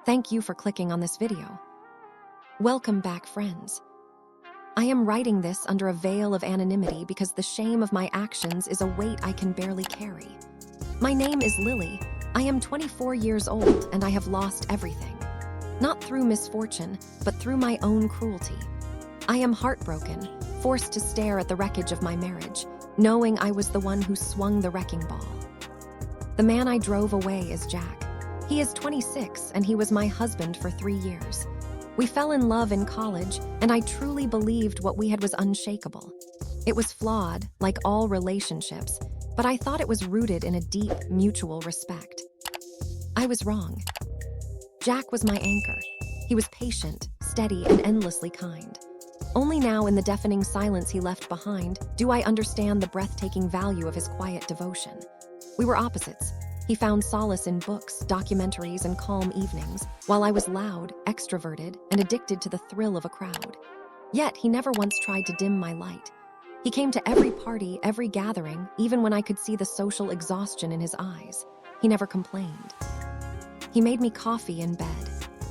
Thank you for clicking on this video. Welcome back, friends. I am writing this under a veil of anonymity because the shame of my actions is a weight I can barely carry. My name is Lily. I am 24 years old and I have lost everything. Not through misfortune, but through my own cruelty. I am heartbroken, forced to stare at the wreckage of my marriage, knowing I was the one who swung the wrecking ball. The man I drove away is Jack. He is 26 and he was my husband for 3 years. We fell in love in college and I truly believed what we had was unshakable. It was flawed, like all relationships, but I thought it was rooted in a deep, mutual respect. I was wrong. Jack was my anchor. He was patient, steady, and endlessly kind. Only now, in the deafening silence he left behind, do I understand the breathtaking value of his quiet devotion. We were opposites. He found solace in books, documentaries, and calm evenings, while I was loud, extroverted, and addicted to the thrill of a crowd. Yet, he never once tried to dim my light. He came to every party, every gathering, even when I could see the social exhaustion in his eyes. He never complained. He made me coffee in bed.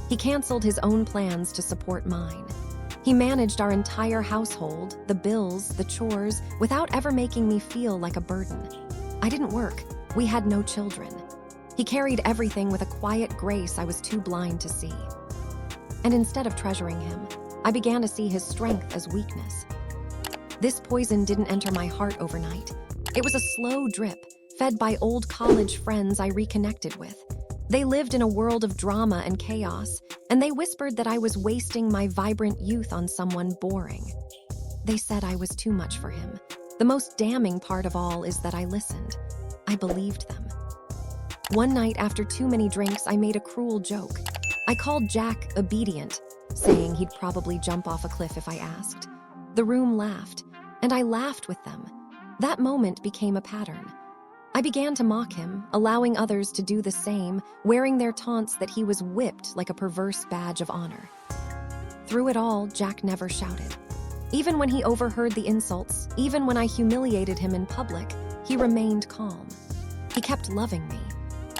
He canceled his own plans to support mine. He managed our entire household, the bills, the chores, without ever making me feel like a burden. I didn't work. We had no children. He carried everything with a quiet grace I was too blind to see. And instead of treasuring him, I began to see his strength as weakness. This poison didn't enter my heart overnight. It was a slow drip, fed by old college friends I reconnected with. They lived in a world of drama and chaos, and they whispered that I was wasting my vibrant youth on someone boring. They said I was too much for him. The most damning part of all is that I listened. I believed them. One night after too many drinks, I made a cruel joke. I called Jack obedient, saying he'd probably jump off a cliff if I asked. The room laughed, and I laughed with them. That moment became a pattern. I began to mock him, allowing others to do the same, wearing their taunts that he was whipped like a perverse badge of honor. Through it all, Jack never shouted. Even when he overheard the insults, even when I humiliated him in public, he remained calm. He kept loving me.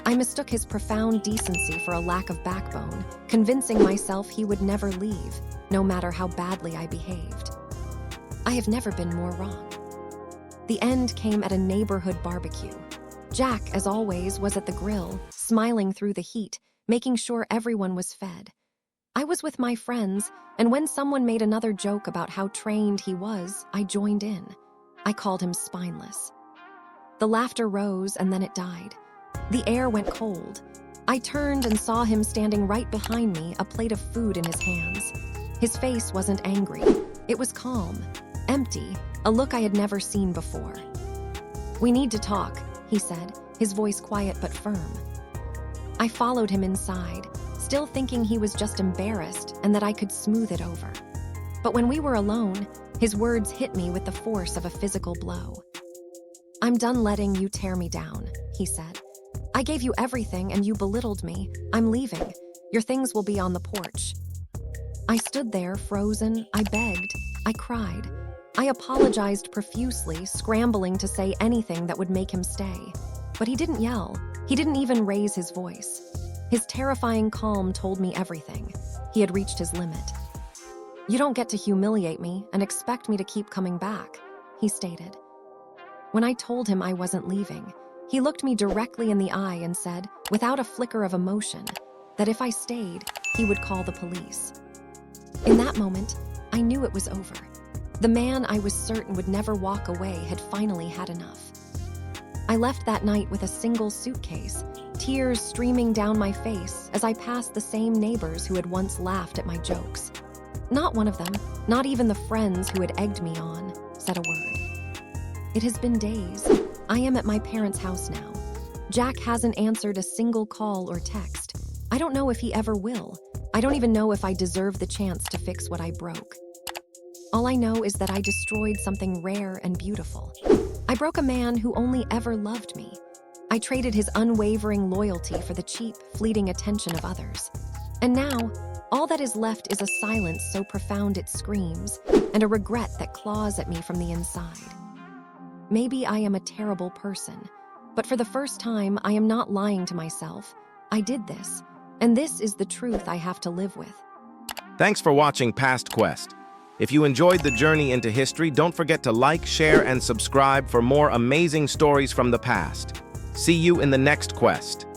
I mistook his profound decency for a lack of backbone, convincing myself he would never leave, no matter how badly I behaved. I have never been more wrong. The end came at a neighborhood barbecue. Jack, as always, was at the grill, smiling through the heat, making sure everyone was fed. I was with my friends, and when someone made another joke about how trained he was, I joined in. I called him spineless. The laughter rose, and then it died. The air went cold. I turned and saw him standing right behind me, a plate of food in his hands. His face wasn't angry. It was calm, empty, a look I had never seen before. "We need to talk," he said, his voice quiet but firm. I followed him inside, still thinking he was just embarrassed and that I could smooth it over. But when we were alone, his words hit me with the force of a physical blow. "I'm done letting you tear me down," he said. "I gave you everything and you belittled me. I'm leaving. Your things will be on the porch." I stood there, frozen. I begged. I cried. I apologized profusely, scrambling to say anything that would make him stay. But he didn't yell. He didn't even raise his voice. His terrifying calm told me everything. He had reached his limit. "You don't get to humiliate me and expect me to keep coming back," he stated. When I told him I wasn't leaving, he looked me directly in the eye and said, without a flicker of emotion, that if I stayed, he would call the police. In that moment, I knew it was over. The man I was certain would never walk away had finally had enough. I left that night with a single suitcase, tears streaming down my face as I passed the same neighbors who had once laughed at my jokes. Not one of them, not even the friends who had egged me on, said a word. It has been days. I am at my parents' house now. Jack hasn't answered a single call or text. I don't know if he ever will. I don't even know if I deserve the chance to fix what I broke. All I know is that I destroyed something rare and beautiful. I broke a man who only ever loved me. I traded his unwavering loyalty for the cheap, fleeting attention of others. And now, all that is left is a silence so profound it screams, and a regret that claws at me from the inside. Maybe I am a terrible person, but for the first time, I am not lying to myself. I did this. And this is the truth I have to live with. Thanks for watching PastQuest. If you enjoyed the journey into history, don't forget to like, share, and subscribe for more amazing stories from the past. See you in the next quest.